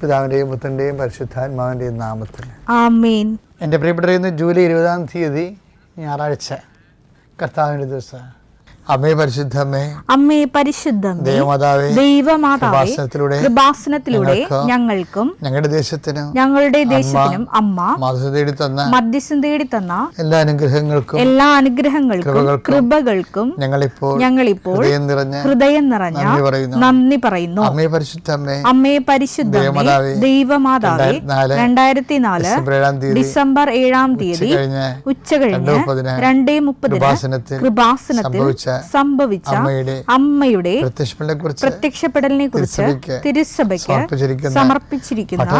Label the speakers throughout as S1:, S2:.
S1: പിതാവിൻ്റെയും പുത്രൻ്റെയും പരിശുദ്ധാത്മാവിൻ്റെയും നാമത്തിൽ
S2: ആമേൻ.
S1: എൻ്റെ പ്രിയപ്പെട്ടവരെ, ഇന്ന് ജൂലൈ 20 ഞായറാഴ്ച, കർത്താവിൻ്റെ ദിവസം. അമ്മേ പരിശുദ്ധമ്മേ,
S2: അമ്മേ പരിശുദ്ധമേ,
S1: ദൈവമാതാവേ,
S2: ദൈവമാതാവേ, കൃപാസനത്തിലൂടെ ഞങ്ങൾക്കും
S1: ഞങ്ങളുടെ ദേശത്തിനും
S2: അമ്മ മധ്യസ്ഥം തേടി തന്ന എല്ലാ അനുഗ്രഹങ്ങൾക്കും കൃപകൾക്കും ഞങ്ങളിപ്പോൾ ഹൃദയം നിറഞ്ഞ നന്ദി പറയുന്നു. അമ്മേ പരിശുദ്ധമേ, ദൈവമാതാവേ, 2004 ഡിസംബർ 7 ഉച്ചകഴിഞ്ഞ് 2:30 കൃപാസനത്തിൽ സംഭവിച്ച അമ്മയുടെ പ്രത്യക്ഷപ്പെടലിനെ കുറിച്ച് തിരുസഭയ്ക്ക് സമർപ്പിച്ചിരിക്കുന്ന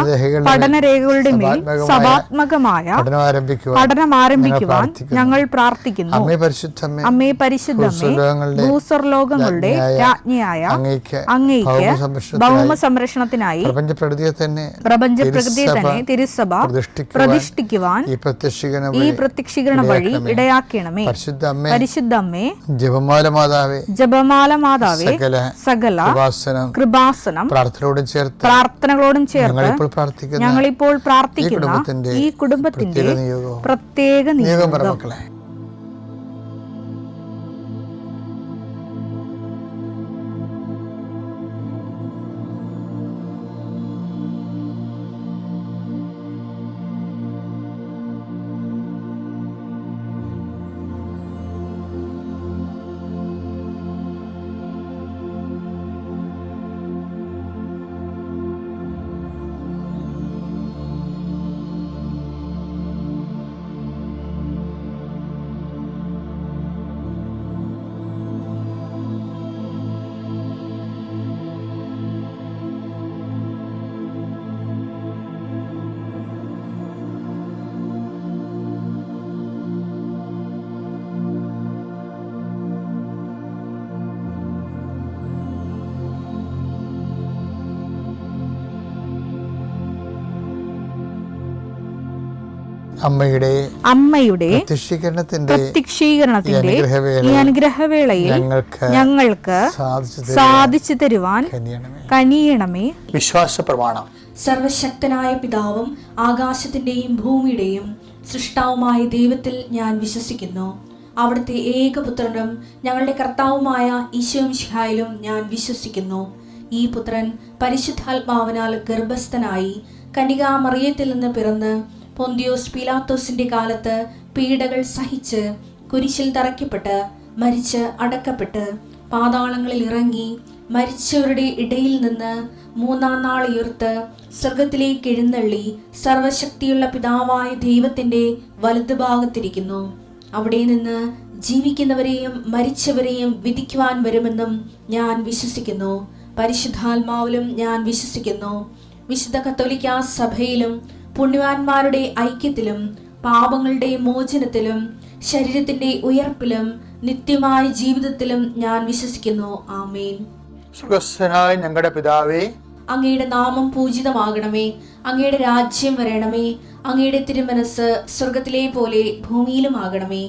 S2: പഠനരേഖകളുടെ മേൽ സഭാത്മകമായ പഠനം ആരംഭിക്കുവാൻ ഞങ്ങൾ പ്രാർത്ഥിക്കുന്നു. അമ്മേ പരിശുദ്ധമേ, ഭൂസ്വർലോകങ്ങളുടെ രാജ്ഞിയായ അങ്ങയ്ക്ക് ഭൗമ സംരക്ഷണത്തിനായി പ്രപഞ്ചപ്രകൃതിയെ തന്നെ തിരുസഭ പ്രതിഷ്ഠിക്കുവാൻ ഈ പ്രത്യക്ഷീകരണം വഴി ഇടയാക്കണമേ. പരിശുദ്ധമ്മേ, ജപമാല മാതാവേ, സകല കൃപാസനം പ്രാർത്ഥനകളോടും ചേർത്ത് ഞങ്ങളിപ്പോൾ പ്രാർത്ഥിക്കുന്ന ഈ കുടുംബത്തിന്റെ പ്രത്യേക നിയോഗം. അമ്മയുടെ പ്രത്യക്ഷീകരണത്തിന്റെ ഈ അനുഗ്രഹവേളയിൽ ഞങ്ങൾക്ക് സാധിച്ചു തരുവാൻ കനിയണമേ.
S1: വിശ്വാസ പ്രമാണം.
S3: സർവശക്തനായ പിതാവും ആകാശത്തിന്റെയും ഭൂമിയുടെയും സൃഷ്ടാവുമായ ദൈവത്തിൽ ഞാൻ വിശ്വസിക്കുന്നു. അവിടുത്തെ ഏകപുത്രനും ഞങ്ങളുടെ കർത്താവുമായ ഈശോമിശിഹായിലും ഞാൻ വിശ്വസിക്കുന്നു. ഈ പുത്രൻ പരിശുദ്ധാത്മാവിനാൽ ഗർഭസ്ഥനായി കന്യകാമറിയത്തിൽ നിന്ന് പിറന്ന് പൊന്തിയോസ് പീലാത്തോസിന്റെ കാലത്ത് പീഡകൾ സഹിച്ച് കുരിശിൽ തറയ്ക്കപ്പെട്ട് മരിച്ച് അടക്കപ്പെട്ട് പാതാളങ്ങളിൽ ഇറങ്ങി മരിച്ചവരുടെ ഇടയിൽ നിന്ന് 3-ാം നാൾ ഉയർത്ത് സ്വർഗത്തിലേക്ക് എഴുന്നള്ളി സർവശക്തിയുള്ള പിതാവായ ദൈവത്തിന്റെ വലതുഭാഗത്തിരിക്കുന്നു. അവിടെ നിന്ന് ജീവിക്കുന്നവരെയും മരിച്ചവരെയും വിധിക്കുവാൻ വരുമെന്നും ഞാൻ വിശ്വസിക്കുന്നു. പരിശുദ്ധാത്മാവിലും ഞാൻ വിശ്വസിക്കുന്നു. വിശുദ്ധ കത്തോലിക്കാ സഭയിലും പുണ്യവാന്മാരുടെ ഐക്യത്തിലും പാപങ്ങളുടെ മോചനത്തിലും ശരീരത്തിന്റെ ഉയർപ്പിലും നിത്യമായ ജീവിതത്തിലും ഞാൻ വിശ്വസിക്കുന്നു. ആമേൻ.
S1: സ്വർഗ്ഗസ്ഥനായ ഞങ്ങളുടെ പിതാവേ,
S3: അങ്ങയുടെ നാമം പൂജിതമാകണമേ. അങ്ങയുടെ രാജ്യം വരണമേ. അങ്ങയുടെ തിരുമനസ് സ്വർഗത്തിലെ പോലെ ഭൂമിയിലും ആകണമേ.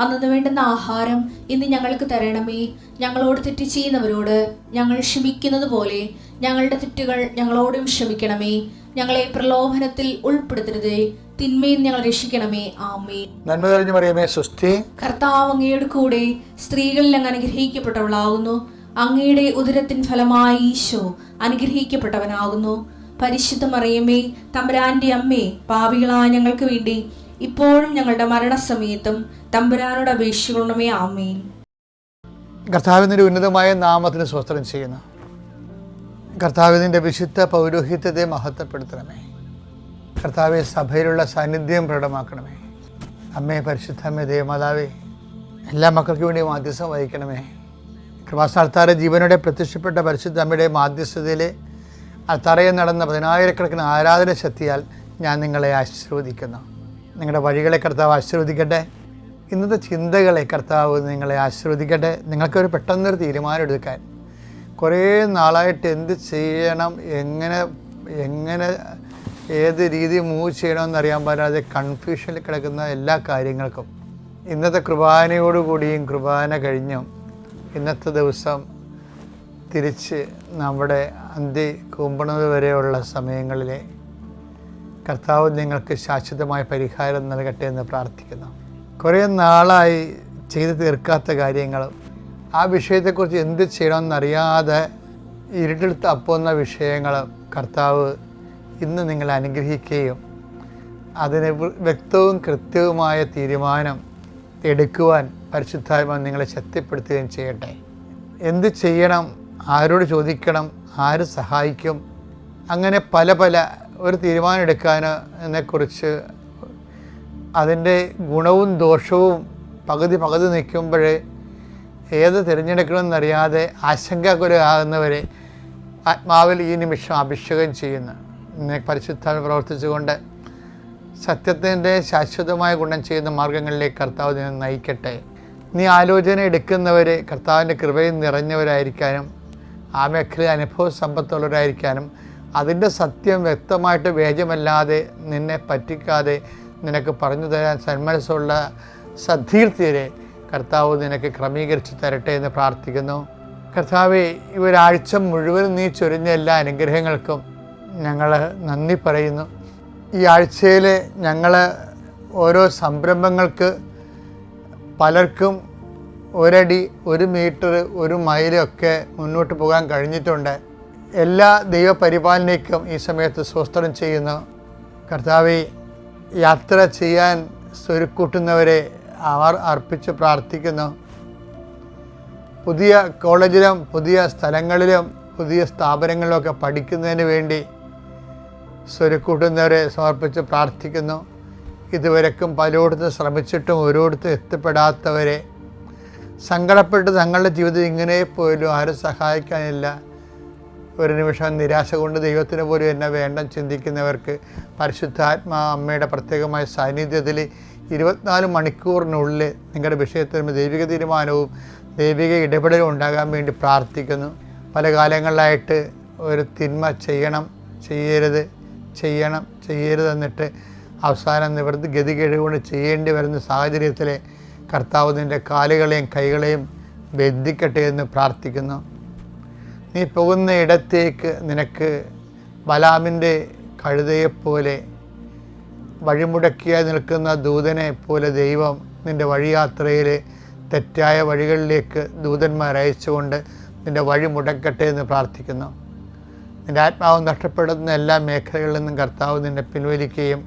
S3: അന്നു വേണ്ടുന്ന ആഹാരം ഇന്ന് ഞങ്ങൾക്ക് തരണമേ. ഞങ്ങളോട് തെറ്റ് ചെയ്യുന്നവരോട് ഞങ്ങൾ ക്ഷമിക്കുന്നത് പോലെ ഞങ്ങളുടെ തെറ്റുകൾ ഞങ്ങളോടും ക്ഷമിക്കണമേ. ഞങ്ങളെ പ്രലോഭനത്തിൽ ഉൾപ്പെടുത്തരുതേ, തിന്മയിൽ ഞങ്ങൾ രക്ഷിക്കണമേ. ആമേൻ.
S1: നന്മ നിറഞ്ഞ മറിയമേ, സ്വസ്തി.
S3: കർത്താവ് അങ്ങയുടെ കൂടെ സ്ത്രീകളിൽ അങ്ങ് അനുഗ്രഹിക്കപ്പെട്ടവളാകുന്നു. അങ്ങയുടെ ഉദരത്തിൻ ഫലമായി ഈശോ അനുഗ്രഹിക്കപ്പെട്ടവനാകുന്നു. പരിശുദ്ധ മറിയമേ, തമ്പുരാന്റെ അമ്മേ, പാപികളായ ഞങ്ങൾക്ക് വേണ്ടി ഇപ്പോഴും ഞങ്ങളുടെ മരണസമയത്തും തമ്പുരാനോട് അപേക്ഷിക്കണമേ. ആമേൻ.
S1: കർത്താവിന്റെ ഉന്നതമായ നാമത്തിന് സ്തോത്രം ചെയ്യുന്നു. കർത്താവിന്റെ വിശുദ്ധ പൗരോഹിത്യത്തെ മഹത്വപ്പെടുത്തണമേ. കർത്താവെ, സഭയിലുള്ള സാന്നിധ്യം പ്രകടമാക്കണമേ. അമ്മേ പരിശുദ്ധമ്മേ, ദൈവമാതാവേ, എല്ലാ മക്കൾക്കും വേണ്ടി മാധ്യസ്ഥം വഹിക്കണമേ. കൃപാസ്ഥാനത്താറെ ജീവനോടെ പ്രത്യക്ഷപ്പെട്ട പരിശുദ്ധ അമ്മയുടെ മാധ്യസ്ഥതയിലെ അൽത്താറയിൽ നടന്ന 10,000-കണക്കിന് ആരാധന ശക്തിയാൽ ഞാൻ നിങ്ങളെ ആശീർവദിക്കുന്നു. നിങ്ങളുടെ വഴികളെ കർത്താവ് ആശീർവദിക്കട്ടെ. ഇന്നത്തെ ചിന്തകളെ കർത്താവ് നിങ്ങളെ ആശീർവദിക്കട്ടെ. നിങ്ങൾക്കൊരു പെട്ടെന്നൊരു തീരുമാനം എടുക്കാൻ, കുറേ നാളായിട്ട് എന്ത് ചെയ്യണം, എങ്ങനെ ഏത് രീതി മൂവ് ചെയ്യണമെന്നറിയാൻ പാടാതെ കൺഫ്യൂഷനിൽ കിടക്കുന്ന എല്ലാ കാര്യങ്ങൾക്കും ഇന്നത്തെ കുർബാനയോടുകൂടിയും കുർബാന കഴിഞ്ഞും ഇന്നത്തെ ദിവസം തിരിച്ച് നമ്മുടെ അന്ത്യ കൂമ്പണത് വരെയുള്ള സമയങ്ങളിലെ കർത്താവ് നിങ്ങൾക്ക് ശാശ്വതമായ പരിഹാരം നൽകട്ടെ എന്ന് പ്രാർത്ഥിക്കുന്നു. കുറേ നാളായി ചെയ്തു തീർക്കാത്ത കാര്യങ്ങളും ആ വിഷയത്തെക്കുറിച്ച് എന്ത് ചെയ്യണമെന്നറിയാതെ ഇരുട്ടിൽ തപ്പുന്ന വിഷയങ്ങളും കർത്താവ് ഇന്ന് നിങ്ങളെ അനുഗ്രഹിക്കുകയും അതിന് വ്യക്തവും കൃത്യവുമായ തീരുമാനം എടുക്കുവാൻ പരിശുദ്ധാത്മാവ് നിങ്ങളെ ശക്തിപ്പെടുത്തുകയും ചെയ്യട്ടെ. എന്ത് ചെയ്യണം, ആരോട് ചോദിക്കണം, ആര് സഹായിക്കും, അങ്ങനെ പല ഒരു തീരുമാനം എടുക്കാനെക്കുറിച്ച് അതിൻ്റെ ഗുണവും ദോഷവും പകുതി നിൽക്കുമ്പോഴേ ഏത് തിരഞ്ഞെടുക്കണമെന്നറിയാതെ ആശങ്കാകുലരാകുന്നവരെ ആത്മാവിൽ ഈ നിമിഷം അഭിഷേകം ചെയ്യുന്നു. പരിശുദ്ധാത്മ പ്രവർത്തിച്ചുകൊണ്ട് സത്യത്തിൻ്റെ ശാശ്വതമായ ഗുണം ചെയ്യുന്ന മാർഗങ്ങളിലേക്ക് കർത്താവ് നിന്നെ നയിക്കട്ടെ. നീ ആലോചന എടുക്കുന്നവരെ കർത്താവിൻ്റെ കൃപയിൽ നിറഞ്ഞവരായിരിക്കാനും ആ മേഖല അനുഭവ സമ്പത്തുള്ളവരായിരിക്കാനും അതിൻ്റെ സത്യം വ്യക്തമായിട്ട് വേജമല്ലാതെ നിന്നെ പറ്റിക്കാതെ നിനക്ക് പറഞ്ഞു തരാൻ സന്മനസ്സുള്ള സദ്ധീർത്തിയരെ കർത്താവ് നിനക്ക് ക്രമീകരിച്ച് തരട്ടെ എന്ന് പ്രാർത്ഥിക്കുന്നു. കർത്താവെ, ഈ ഒരാഴ്ച മുഴുവൻ നീ ചൊരിഞ്ഞ എല്ലാ അനുഗ്രഹങ്ങൾക്കും ഞങ്ങൾ നന്ദി പറയുന്നു. ഈ ആഴ്ചയിൽ ഞങ്ങൾ ഓരോ സംരംഭങ്ങൾക്ക് പലർക്കും 1 അടി 1 മീറ്റർ 1 മൈലൊക്കെ മുന്നോട്ട് പോകാൻ കഴിഞ്ഞിട്ടുണ്ട്. എല്ലാ ദൈവപരിപാലനയ്ക്കും ഈ സമയത്ത് സ്വസ്ത്രം ചെയ്യുന്നു. കർത്താവെ, യാത്ര ചെയ്യാൻ സ്വരുക്കൂട്ടുന്നവരെ അവർ അർപ്പിച്ച് പ്രാർത്ഥിക്കുന്നു. പുതിയ കോളേജിലും പുതിയ സ്ഥലങ്ങളിലും പുതിയ സ്ഥാപനങ്ങളിലൊക്കെ പഠിക്കുന്നതിന് വേണ്ടി സ്വരുക്കൂട്ടുന്നവരെ സമർപ്പിച്ച് പ്രാർത്ഥിക്കുന്നു. ഇതുവരെക്കും പലയിടത്ത് ശ്രമിച്ചിട്ടും ഓരോരുത്തരും എത്തിപ്പെടാത്തവരെ, സങ്കടപ്പെട്ട് തങ്ങളുടെ ജീവിതം ഇങ്ങനെ പോലും ആരും സഹായിക്കാനില്ല, ഒരു നിമിഷം നിരാശ കൊണ്ട് ദൈവത്തിന് പോലും എന്നെ വേണ്ട ചിന്തിക്കുന്നവർക്ക് പരിശുദ്ധാത്മാ അമ്മയുടെ പ്രത്യേകമായ സാന്നിധ്യത്തിൽ 24 മണിക്കൂറിനുള്ളിൽ നിങ്ങളുടെ വിഷയത്തിന് ദൈവിക തീരുമാനവും ദൈവിക ഇടപെടലും ഉണ്ടാകാൻ വേണ്ടി പ്രാർത്ഥിക്കുന്നു. പല കാലങ്ങളിലായിട്ട് ഒരു തിന്മ ചെയ്യരുത് എന്നിട്ട് അവസാനം നിവൃത്തി ഗതികേടുകൊണ്ട് ചെയ്യേണ്ടി വരുന്ന സാഹചര്യത്തിൽ കർത്താവ് നിൻ്റെ കാലുകളെയും കൈകളെയും ബന്ധിക്കട്ടെ എന്ന് പ്രാർത്ഥിക്കുന്നു. നീ പോകുന്ന ഇടത്തേക്ക് നിനക്ക് ബലാമിൻ്റെ കഴുതയെപ്പോലെ വഴിമുടക്കിയായി നിൽക്കുന്ന ദൂതനെ പോലെ ദൈവം നിൻ്റെ വഴിയാത്രയിൽ തെറ്റായ വഴികളിലേക്ക് ദൂതന്മാരയച്ചുകൊണ്ട് നിൻ്റെ വഴി മുടക്കട്ടെ എന്ന് പ്രാർത്ഥിക്കുന്നു. നിൻ്റെ ആത്മാവ് നഷ്ടപ്പെടുന്ന എല്ലാ മേഖലകളിൽ നിന്നും കർത്താവ് നിന്നെ പിൻവലിക്കുകയും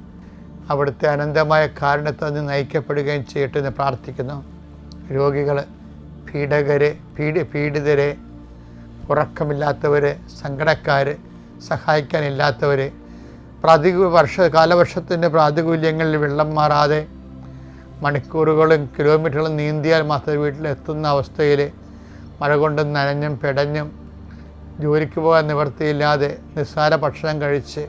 S1: അവിടുത്തെ അനന്തമായ കാരണത്താൽ നിന്ന് നയിക്കപ്പെടുകയും ചെയ്യട്ടെ എന്ന് പ്രാർത്ഥിക്കുന്നു. രോഗികൾ, പീഡിതരെ, ഉറക്കമില്ലാത്തവർ, സങ്കടക്കാർ, സഹായിക്കാനില്ലാത്തവർ, കാലവർഷത്തിൻ്റെ പ്രാതികൂല്യങ്ങളിൽ വെള്ളം മാറാതെ മണിക്കൂറുകളും കിലോമീറ്ററുകളും നീന്തിയാൽ മാത്രമേ വീട്ടിലെത്തുന്ന അവസ്ഥയിൽ മഴ കൊണ്ടും നനഞ്ഞും പെടഞ്ഞും ജോലിക്ക് പോകാൻ നിവൃത്തിയില്ലാതെ നിസ്സാര ഭക്ഷണം കഴിച്ച്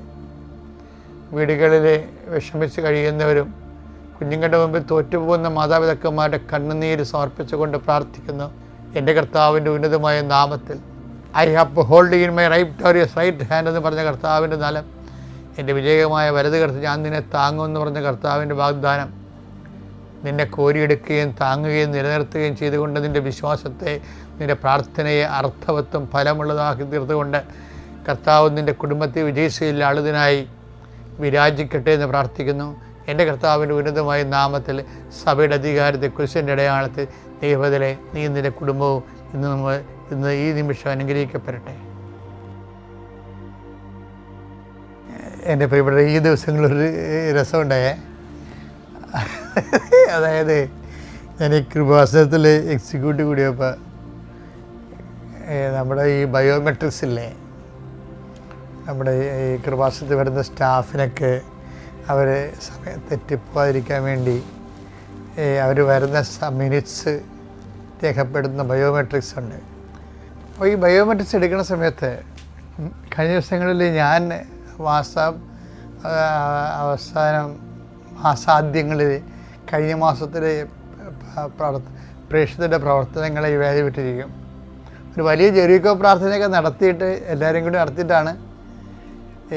S1: വീടുകളിൽ വിഷമിച്ച് കഴിയുന്നവരും കുഞ്ഞുങ്ങളുടെ മുമ്പിൽ തോറ്റുപോകുന്ന മാതാപിതാക്കന്മാരുടെ കണ്ണുനീര് സമർപ്പിച്ചുകൊണ്ട് പ്രാർത്ഥിക്കുന്നു. എൻ്റെ കർത്താവിൻ്റെ ഉന്നതമായ നാമത്തിൽ I have hold in my right hand എന്ന് പറഞ്ഞ കർത്താവിൻ്റെ നലം, എൻ്റെ വിജയമായ വലത് കർത്ത് ഞാൻ നിന്നെ താങ്ങുമെന്ന് പറഞ്ഞ കർത്താവിൻ്റെ വാഗ്ദാനം നിന്നെ കോരിയെടുക്കുകയും താങ്ങുകയും നിലനിർത്തുകയും ചെയ്തുകൊണ്ട് നിൻ്റെ വിശ്വാസത്തെ, നിൻ്റെ പ്രാർത്ഥനയെ അർത്ഥവത്വം ഫലമുള്ളതാക്കി തീർത്തുകൊണ്ട് കർത്താവ് നിൻ്റെ കുടുംബത്തെ വിജയിച്ചതിൽ ആളുതിനായി വിരാജിക്കട്ടെ എന്ന് പ്രാർത്ഥിക്കുന്നു. എൻ്റെ കർത്താവിൻ്റെ ഉന്നതമായ നാമത്തിൽ സഭയുടെ അധികാരത്തെ കുരിശിൻ്റെ അടയാളത്തിൽ ദൈവത്തിലെ നീ നിൻ്റെ കുടുംബവും ഇന്ന് ഈ നിമിഷം അനുഗ്രഹിക്കപ്പെടട്ടെ. എൻ്റെ പ്രിയപ്പെട്ട, ഈ ദിവസങ്ങളൊരു രസമുണ്ടായേ. അതായത് ഞാൻ ഈ കൃപാസനത്തിൽ എക്സിക്യൂട്ടീവ് കൂടിയപ്പോൾ നമ്മുടെ ഈ ബയോമെട്രിക്സ് ഇല്ലേ, നമ്മുടെ ഈ കൃപാസനത്തിൽ വരുന്ന സ്റ്റാഫിനൊക്കെ അവർ സമയം തെറ്റിപ്പോകാതിരിക്കാൻ വേണ്ടി അവർ വരുന്ന മിനിറ്റ്സ് രേഖപ്പെടുത്തുന്ന ബയോമെട്രിക്സ് ഉണ്ട്. അപ്പോൾ ഈ ബയോമെട്രിക്സ് എടുക്കുന്ന സമയത്ത് കഴിഞ്ഞ ദിവസങ്ങളിൽ ഞാൻ മാസാദ്യങ്ങളിൽ കഴിഞ്ഞ മാസത്തിലെ പ്രേക്ഷിതരുടെ പ്രവർത്തനങ്ങളെ വിലയിരുത്തിയിരിക്കും. ഒരു വലിയ ജെറിക്കോ പ്രാർത്ഥനയൊക്കെ നടത്തിയിട്ട് എല്ലാവരും കൂടി നടത്തിയിട്ടാണ്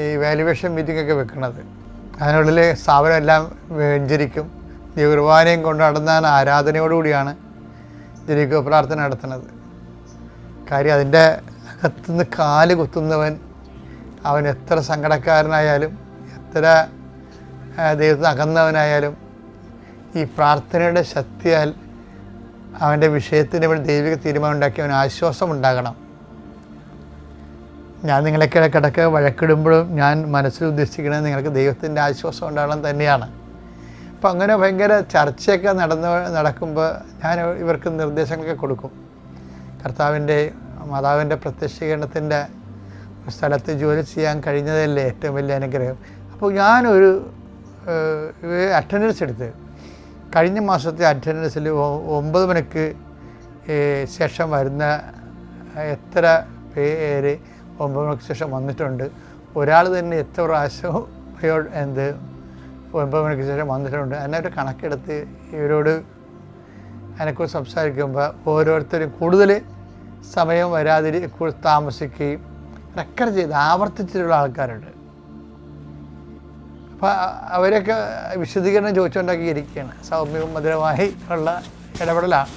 S1: ഈ വാല്യുവേഷൻ മീറ്റിങ്ങൊക്കെ വെക്കുന്നത്. അതിനുള്ളിൽ സ്ഥാപനം എല്ലാം വെഞ്ചരിക്കും. ദൈവകുർബാനയും കൊണ്ട് നടന്ന ആരാധനയോടുകൂടിയാണ് ജെറിക്കോ പ്രാർത്ഥന നടത്തുന്നത്. കാര്യം അതിൻ്റെ അകത്തുനിന്ന് കാല് കുത്തുന്നവൻ, അവൻ എത്ര സങ്കടക്കാരനായാലും എത്ര ദൈവത്തിന് അകന്നവനായാലും ഈ പ്രാർത്ഥനയുടെ ശക്തിയാൽ അവൻ്റെ വിഷയത്തിന് വേണ്ടി ദൈവിക തീരുമാനം ഉണ്ടാക്കി അവന് ആശ്വാസമുണ്ടാകണം. ഞാൻ നിങ്ങളെക്കിടക്കിടക്ക് വഴക്കിടുമ്പോഴും ഞാൻ മനസ്സിൽ ഉദ്ദേശിക്കുന്നത് നിങ്ങൾക്ക് ദൈവത്തിൻ്റെ ആശ്വാസം ഉണ്ടാകണം തന്നെയാണ്. അപ്പം അങ്ങനെ ഭയങ്കര ചർച്ചയൊക്കെ നടക്കുമ്പോൾ ഞാൻ ഇവർക്ക് നിർദ്ദേശങ്ങളൊക്കെ കൊടുക്കും. കർത്താവിൻ്റെ മാതാവിൻ്റെ പ്രത്യക്ഷീകരണത്തിൻ്റെ സ്ഥലത്ത് ജോലി ചെയ്യാൻ കഴിഞ്ഞതല്ലേ ഏറ്റവും വലിയ അനുഗ്രഹം. അപ്പോൾ ഞാനൊരു അറ്റൻഡൻസ് എടുത്ത് കഴിഞ്ഞ മാസത്തെ അറ്റൻഡൻസിൽ 9 മണിക്ക് ശേഷം വരുന്ന എത്ര പേര് 9 മണിക്ക് ശേഷം വന്നിട്ടുണ്ട്, ഒരാൾ തന്നെ എത്ര പ്രാവശ്യം 9 മണിക്ക് ശേഷം വന്നിട്ടുണ്ട്, അതിനൊരു കണക്കെടുത്ത് ഇവരോട് അതിനെക്കുറിച്ച് സംസാരിക്കുമ്പോൾ ഓരോരുത്തരും കൂടുതൽ സമയം താമസിക്കുകയും റെക്കോർഡ് ചെയ്ത് ആവർത്തിച്ചിട്ടുള്ള ആൾക്കാരുണ്ട്. അപ്പോൾ അവരൊക്കെ വിശദീകരണം ചോദിച്ചുകൊണ്ടൊക്കെ ഇരിക്കുകയാണ്. സൗമ്യവും മധുരമായി ഉള്ള ഇടപെടലാണ്.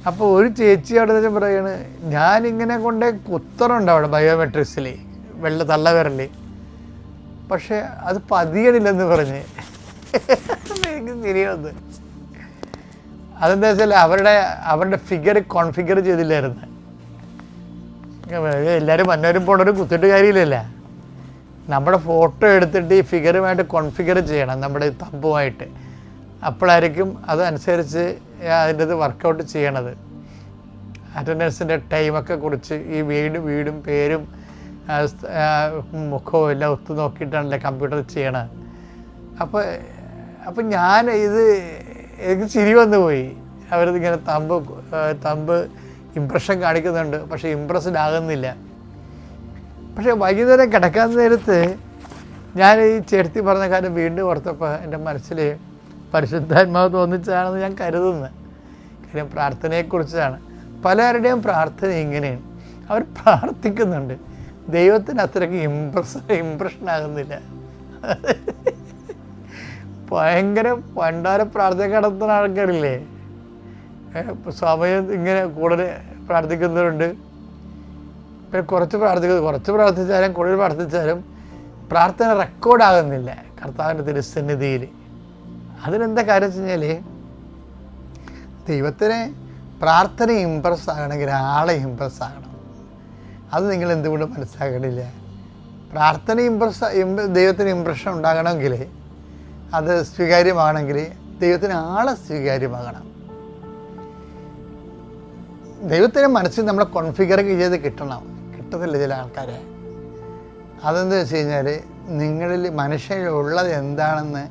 S1: അപ്പോൾ ഒരു ചേച്ചി അവിടെ പറയുകയാണ്, ഞാനിങ്ങനെ കൊണ്ടേ കുത്തറുണ്ട് അവിടെ ബയോമെട്രിക്സിൽ തള്ളവിരൽ, പക്ഷേ അത് പതിയണില്ലെന്ന് പറഞ്ഞ് എനിക്ക് തിരിയുന്നത്. അതെന്താ വെച്ചാൽ അവരുടെ ഫിഗർ കോൺഫിഗർ ചെയ്തില്ലായിരുന്നു. എല്ലാവരും വന്നവരും പോണവരും കുത്തിട്ട് കാര്യമില്ലല്ല. നമ്മുടെ ഫോട്ടോ എടുത്തിട്ട് ഈ ഫിഗറുമായിട്ട് കോൺഫിഗർ ചെയ്യണം നമ്മുടെ തമ്പുമായിട്ട്. അപ്പോഴായിരിക്കും അതനുസരിച്ച് അതിൻ്റെ ഇത് വർക്കൗട്ട് ചെയ്യണത്. അറ്റൻഡൻസിൻ്റെ ടൈമൊക്കെ കുറിച്ച് ഈ വീടും പേരും മുഖവും എല്ലാം ഒത്തു നോക്കിയിട്ടാണല്ലേ കമ്പ്യൂട്ടർ ചെയ്യണത്. അപ്പം ഞാൻ എനിക്ക് ചിരി വന്നു പോയി. അവരിതിങ്ങനെ തമ്പ് ഇമ്പ്രഷൻ കാണിക്കുന്നുണ്ട്, പക്ഷേ ഇമ്പ്രസ്ഡ് ആകുന്നില്ല. പക്ഷേ വൈകുന്നേരം കിടക്കാൻ നേരത്ത് ഞാൻ ഈ ചേർത്തി പറഞ്ഞ കാര്യം വീണ്ടും ഓർത്തപ്പോൾ എൻ്റെ മനസ്സിൽ പരിശുദ്ധാത്മാവ് തോന്നിച്ചതാണെന്ന് ഞാൻ കരുതുന്നത്. കാര്യം പ്രാർത്ഥനയെക്കുറിച്ചാണ്. പലരുടെയും പ്രാർത്ഥന ഇങ്ങനെയാണ്, അവർ പ്രാർത്ഥിക്കുന്നുണ്ട്, ദൈവത്തിന് അത്രയ്ക്ക് ഇമ്പ്രഷൻ ആകുന്നില്ല. ഭയങ്കര പണ്ടാര പ്രാർത്ഥന നടത്തുന്ന ആൾക്കാരില്ലേ, സമയം ഇങ്ങനെ കൂടുതൽ പ്രാർത്ഥിക്കുന്നവരുണ്ട്. പിന്നെ കുറച്ച് പ്രാർത്ഥിച്ചാലും കൂടുതൽ പ്രാർത്ഥിച്ചാലും പ്രാർത്ഥന റെക്കോർഡാകുന്നില്ല കർത്താവിൻ്റെ തിരുസന്നിധിയിൽ. അതിനെന്താ കാര്യം വെച്ച് കഴിഞ്ഞാൽ ദൈവത്തിന് പ്രാർത്ഥന ഇമ്പ്രസ് ആകണമെങ്കിൽ ആളെ ഇമ്പ്രസ് ആകണം. അത് നിങ്ങൾ എന്തുകൊണ്ട് മനസ്സിലാക്കണില്ല? പ്രാർത്ഥന ദൈവത്തിന് ഇമ്പ്രഷൻ ഉണ്ടാകണമെങ്കിൽ, അത് സ്വീകാര്യമാണെങ്കിൽ ദൈവത്തിന് ആളെ സ്വീകാര്യമാകണം. ദൈവത്തിൻ്റെ മനസ്സിൽ നമ്മളെ കോൺഫിഗർ ചെയ്ത് കിട്ടത്തില്ല ചില ആൾക്കാരെ. അതെന്താ വെച്ച് കഴിഞ്ഞാൽ നിങ്ങളിൽ മനുഷ്യനുള്ളത് എന്താണെന്ന്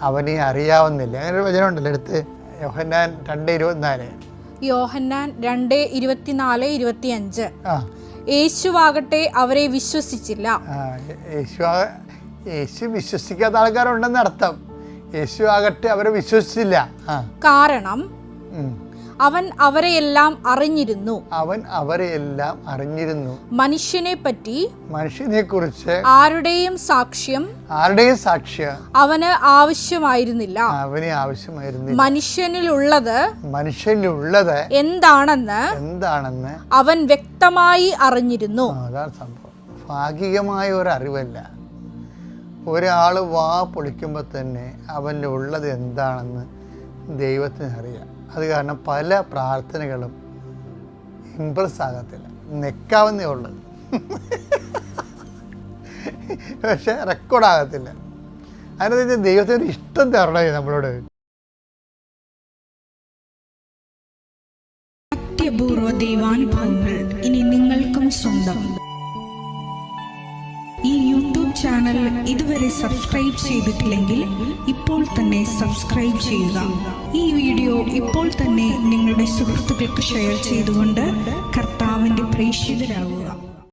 S1: അവനെ അറിയാവുന്നില്ല. അങ്ങനെ ഒരു വചനമുണ്ടല്ലോ, അടുത്ത് യോഹന്നാൻ 2:24.
S2: യോഹന്നാൻ 2:24-25. യേശുവാകട്ടെ അവരെ വിശ്വസിച്ചില്ല.
S1: യേശു വിശ്വസിക്കാത്ത ആൾക്കാരുണ്ടെന്ന് അർത്ഥം. യേശു ആകട്ടെ അവരെ വിശ്വസിച്ചില്ല.
S2: കാരണം അവൻ അവരെയെല്ലാം അറിഞ്ഞിരുന്നു. മനുഷ്യനെ കുറിച്ച് ആരുടെയും സാക്ഷ്യം അവന് ആവശ്യമായിരുന്നില്ല. മനുഷ്യനിലുള്ളത് എന്താണെന്ന് അവൻ വ്യക്തമായി അറിഞ്ഞിരുന്നു.
S1: അതാണ് സംഭവം. ഭാഗികമായ ഒരു അറിവല്ല. ഒരാൾ വാ പൊളിക്കുമ്പോൾ തന്നെ അവൻ്റെ ഉള്ളത് എന്താണെന്ന് ദൈവത്തിന് അറിയാം. അത് കാരണം പല പ്രാർത്ഥനകളും ഇമ്പ്രസ് ആകത്തില്ല, നെക്കാവുന്നേ ഉള്ളത്, പക്ഷെ റെക്കോർഡാകത്തില്ല. അതിനകത്ത് ദൈവത്തിനൊരു ഇഷ്ടം തരണേ നമ്മളോട്.
S2: അത്യപൂർവ ദൈവാനുഭവങ്ങൾ ഇനി നിങ്ങൾക്കും സ്വന്തം. ഈ യൂട്യൂബ് ചാനൽ ഇതുവരെ സബ്സ്ക്രൈബ് ചെയ്തിട്ടില്ലെങ്കിൽ ഇപ്പോൾ തന്നെ സബ്സ്ക്രൈബ് ചെയ്യുക. ഈ വീഡിയോ ഇപ്പോൾ തന്നെ നിങ്ങളുടെ സുഹൃത്തുക്കൾക്ക് ഷെയർ ചെയ്തുകൊണ്ട് കർത്താവിൻ്റെ പ്രേക്ഷിതരാകുക.